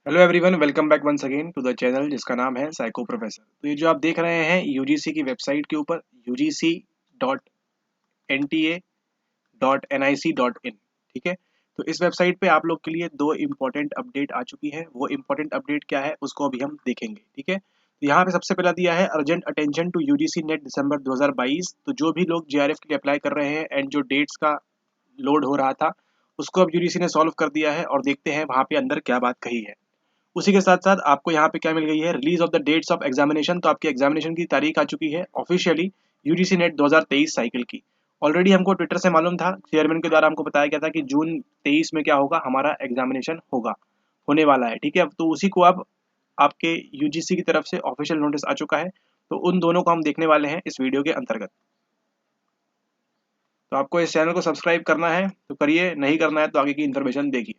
Hello everyone, welcome back once again to the channel जिसका नाम है साइको प्रोफेसर। तो ये जो आप देख रहे हैं यूजीसी की वेबसाइट के ऊपर ugc.nta.nic.in, ठीक है। तो इस वेबसाइट पे आप लोग के लिए दो इम्पोर्टेंट अपडेट आ चुकी है। वो इम्पोर्टेंट अपडेट क्या है उसको अभी हम देखेंगे, ठीक है। तो यहाँ पे सबसे पहला दिया है urgent attention to UGC NET December 2022। तो जो भी लोग जेआरएफ के लिए अप्लाई कर रहे हैं एंड जो डेट्स का लोड हो रहा था उसको अब यूजीसी ने सॉल्व कर दिया है, और देखते हैं वहाँ पे अंदर क्या बात कही है। उसी के साथ साथ आपको यहाँ पे क्या मिल गई है, release of the dates of examination. तो आपके एग्जामिनेशन की तारीख आ चुकी है ऑफिशियली यूजीसी नेट 2023 साइकिल की। ऑलरेडी हमको ट्विटर से मालूम था, चेयरमैन के द्वारा हमको बताया गया था कि जून 23 में क्या होगा, हमारा एग्जामिनेशन होने वाला है, ठीक है। तो उसी को अब आपके यूजीसी की तरफ से ऑफिशियल नोटिस आ चुका है। तो उन दोनों को हम देखने वाले हैं इस वीडियो के अंतर्गत। तो आपको इस चैनल को सब्सक्राइब करना है तो करिए, नहीं करना है तो आगे की इन्फॉर्मेशन देखिए,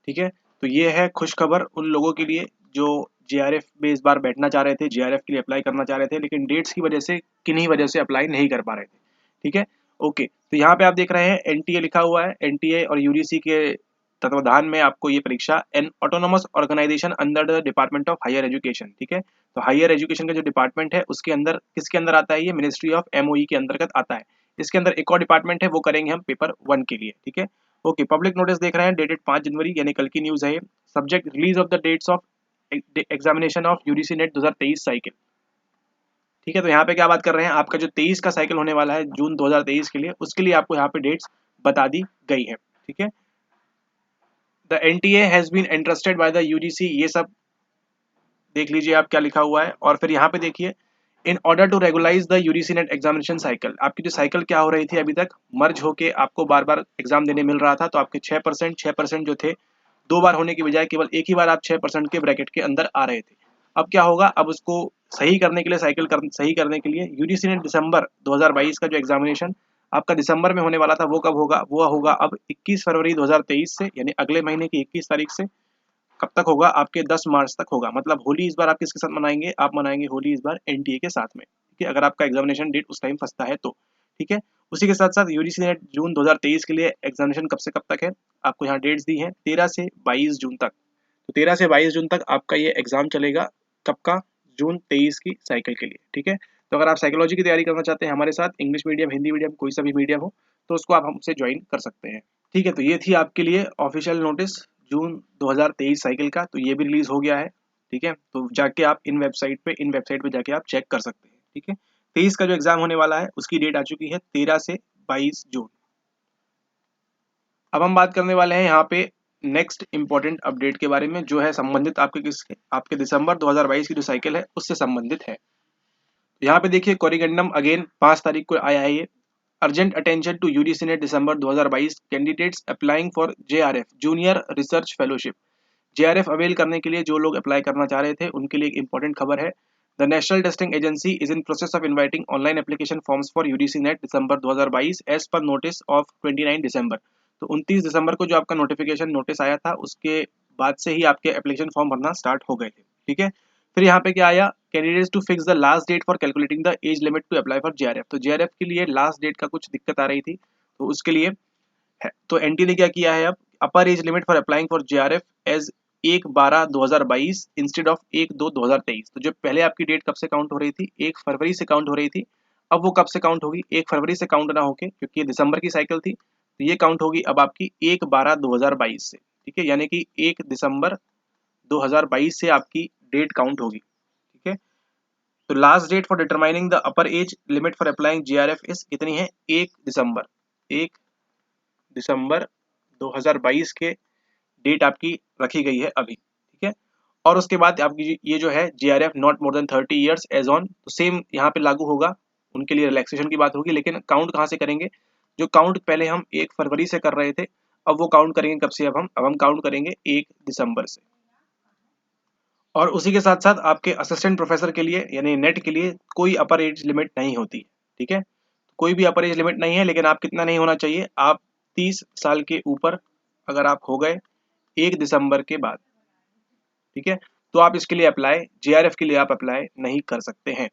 ठीक है। तो ये है खुशखबर उन लोगों के लिए जो जेआरएफ में इस बार बैठना चाह रहे थे, जेआरएफ के लिए अप्लाई करना चाह रहे थे, लेकिन डेट्स की वजह से किन्हीं वजह से अप्लाई नहीं कर पा रहे थे, ठीक है। ओके, तो यहाँ पे आप देख रहे हैं एनटीए लिखा हुआ है। एनटीए और यूजीसी के तत्वाधान में आपको ये परीक्षा an autonomous organisation under the department of higher education, ठीक है। तो हायर एजुकेशन का जो डिपार्टमेंट है उसके अंदर किसके अंदर आता है, ये मिनिस्ट्री ऑफ एमओई के अंतर्गत आता है। इसके अंदर एक और डिपार्टमेंट है, वो करेंगे हम पेपर 1 के लिए, ठीक है। ओके, पब्लिक नोटिस देख रहे हैं डेटेड 5 जनवरी, यानी कल की न्यूज है ये। Subject release of the dates of examination of UGC NET 2023 cycle, ठीक है। तो यहाँ पे क्या बात कर रहे हैं, आपका जो 23 का साइकिल होने वाला है जून 2023 के लिए, उसके लिए आपको यहाँ पे डेट्स बता दी गई है, ठीक है। The NTA has been entrusted by the UGC, ये सब देख लीजिए आप क्या लिखा हुआ है। और फिर यहाँ पे देखिए, in order to regularise the UGC NET examination cycle, आपकी जो साइकिल क्या हो रही थी अभी तक, मर्ज होके आपको बार बार एग्जाम देने मिल रहा था। तो आपके 6% जो थे, दो बार होने की बजाय केवल एक ही बार आप 6% के ब्रैकेट के अंदर आ रहे थे। अब क्या होगा, अब उसको सही करने के लिए, सही करने के लिए यूजीसी ने दिसंबर 2022 का जो एग्जामिनेशन आपका दिसंबर में होने वाला था, वो कब होगा, वो होगा अब 21 फरवरी 2023 से, यानी अगले महीने की 21 तारीख से कब तक होगा, आपके 10 मार्च तक होगा। मतलब होली इस बार आप किसके साथ मनाएंगे, आप मनाएंगे होली इस बार एनटीए के साथ में, ठीक है, अगर आपका एग्जामिनेशन डेट उस टाइम फंसता है तो, ठीक है। उसी के साथ साथ यूजीसी ने जून 2023 के लिए एग्जामिनेशन कब से कब तक है, आपको यहाँ डेट्स दी हैं 13 से 22 जून तक। तो 13 से 22 जून तक आपका ये एग्जाम चलेगा, कब का, जून 23 की साइकिल के लिए, ठीक है। तो अगर आप साइकोलॉजी की तैयारी करना चाहते हैं हमारे साथ, इंग्लिश मीडियम, हिंदी मीडियम, कोई सा भी मीडियम हो, तो उसको आप हमसे ज्वाइन कर सकते हैं, ठीक है। तो ये थी आपके लिए ऑफिशियल नोटिस जून 2023 साइकिल का। तो ये भी रिलीज हो गया है, ठीक है। तो जाके आप इन वेबसाइट पे जाके आप चेक कर सकते हैं, ठीक है। 23 का जो एग्जाम होने वाला है उसकी डेट आ चुकी है 13 से 22 जून। अब हम बात करने वाले हैं यहाँ पे नेक्स्ट इंपॉर्टेंट अपडेट के बारे में, जो है संबंधित आपके दिसंबर 2022 की जो साइकिल है उससे संबंधित है। यहाँ पे देखिए, कोरिगेंडम अगेन 5 तारीख को आया है ये। Urgent attention to UGC NET December 2022 candidates applying for JRF junior research fellowship. JRF avail करने के लिए जो लोग अप्लाई करना चाह रहे थे उनके लिए एक इंपॉर्टेंट खबर है। The national testing agency is in process of inviting online application forms for UGC NET December 2022 as per notice of 29 December. तो 29 दिसंबर को जो आपका नोटिफिकेशन नोटिस आया था उसके बाद से ही आपके एप्लीकेशन फॉर्म भरना स्टार्ट हो गए थे, ठीक है। फिर यहाँ पे क्या आया, candidates to fix the last date for calculating the age limit to apply for JRF. तो जेआरएफ के लिए लास्ट डेट का कुछ दिक्कत आ रही थी, तो उसके लिए है। तो एनटी ने क्या किया है, अब upper age limit for applying for JRF as 1/12/2022 instead of 1/2/2023। तो जो पहले आपकी डेट कब से काउंट हो रही थी, 1 फरवरी से काउंट हो रही थी, अब वो कब से काउंट होगी, 1 फरवरी से काउंट ना होके, क्योंकि ये दिसंबर की साइकिल थी, तो ये काउंट होगी अब आपकी 1/12/2022 से, ठीक है। यानी कि 1 दिसंबर 2022 से आपकी डेट काउंट होगी, ठीक है। तो last date for determining the upper age limit for applying JRF is कितनी है, 1 दिसंबर 2022 के डेट आपकी रखी गई है अभी, ठीक है। और उसके बाद आपकी ये जो है JRF not more than 30 years age on, तो सेम यहाँ पे लागू होगा, उनके लिए रिलैक्सेशन की बात होगी। लेकिन काउंट कहाँ से करेंगे, जो काउंट पहले हम 1 फरवरी से कर रहे थे, अब वो काउंट करेंगे कब से, अब हम काउंट करेंगे 1 दिसंबर से। और उसी के साथ साथ आपके असिस्टेंट प्रोफेसर के लिए यानी नेट के लिए कोई अपर एज लिमिट नहीं होती, ठीक है। कोई भी अपर एज लिमिट नहीं है, लेकिन आप कितना नहीं होना चाहिए, आप 30 साल के ऊपर अगर आप हो गए 1 दिसंबर के बाद, ठीक है, तो आप इसके लिए अप्लाई, जेआरएफ के लिए आप अप्लाई नहीं कर सकते हैं,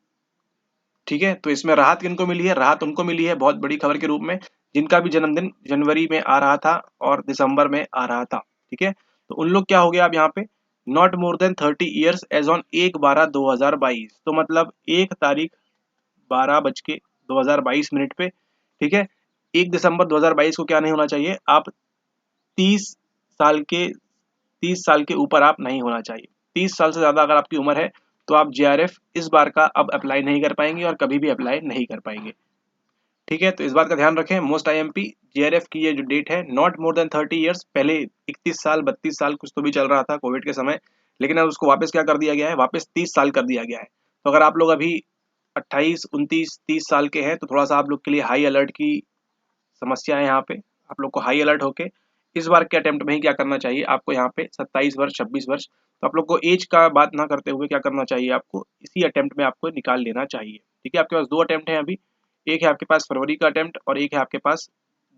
ठीक है। तो इसमें राहत किनको मिली है, राहत उनको मिली है बहुत बड़ी खबर के रूप में, जिनका भी जन्मदिन जनवरी में आ रहा था और दिसंबर में आ रहा था, ठीक है। तो उन लोग क्या हो गया अब यहाँ पे, not more than 30 years age on 1/12/2022। तो मतलब 1 तारीख 12:22 पे, ठीक है, 1 दिसंबर 2022 को क्या नहीं होना चाहिए, आप 30 साल के 30 साल के ऊपर आप नहीं होना चाहिए। 30 साल से ज़्यादा अगर आपकी उम्र है तो आप जेआरएफ इस बार का अब अप्लाई नहीं कर पाएंगे और कभी भी अप्लाई नहीं कर पाएंगे। ठीक है, तो इस बात का ध्यान रखें। मोस्ट आईएमपी जेआरएफ की ये जो डेट है, नॉट मोर देन 30 ईयर्स। पहले 31 साल 32 साल कुछ तो भी चल रहा था कोविड के समय, लेकिन अब उसको वापस क्या कर दिया गया है, वापस 30 साल कर दिया गया है। तो अगर आप लोग अभी 28 29 30 साल के हैं तो थोड़ा सा आप लोग के लिए हाई अलर्ट की समस्या है यहाँ पे। आप लोग को हाई अलर्ट होके इस बार के अटेम्प्ट में ही क्या करना चाहिए, आपको यहाँ पे 27 वर्ष 26 वर्ष, तो आप लोग को एज का बात ना करते हुए क्या करना चाहिए, आपको इसी अटेम्प्ट में आपको निकाल लेना चाहिए। ठीक है, आपके पास 2 अटेम्प्ट हैं अभी, एक है आपके पास फरवरी का अटेम्प्ट और एक है आपके पास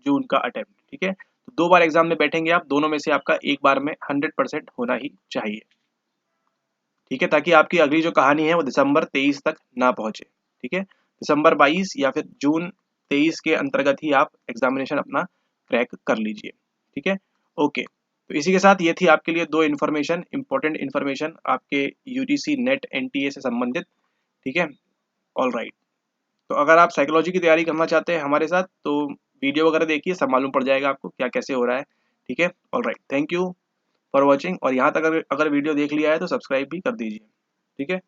जून का अटेम्प्ट। ठीक है, तो 2 बार एग्जाम में बैठेंगे आप, दोनों में से आपका एक बार में 100% होना ही चाहिए। ठीक है, ताकि आपकी अगली जो कहानी है वो दिसंबर 23 तक ना पहुंचे। ठीक है, दिसंबर 22 या फिर जून 23 के अंतर्गत ही आप एग्जामिनेशन अपना क्रैक कर लीजिए। ठीक है, ओके। तो इसी के साथ ये थी आपके लिए 2 इन्फॉर्मेशन, इंपॉर्टेंट इन्फॉर्मेशन आपके यूजीसी नेट एनटीए से संबंधित। ठीक है, ऑल राइट। तो अगर आप साइकोलॉजी की तैयारी करना चाहते हैं हमारे साथ तो वीडियो वगैरह देखिए, सब मालूम पड़ जाएगा आपको क्या कैसे हो रहा है। ठीक है, all right, thank you for watching. और यहाँ तक अगर वीडियो देख लिया है तो सब्सक्राइब भी कर दीजिए। ठीक है,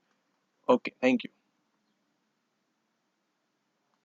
ओके, थैंक यू।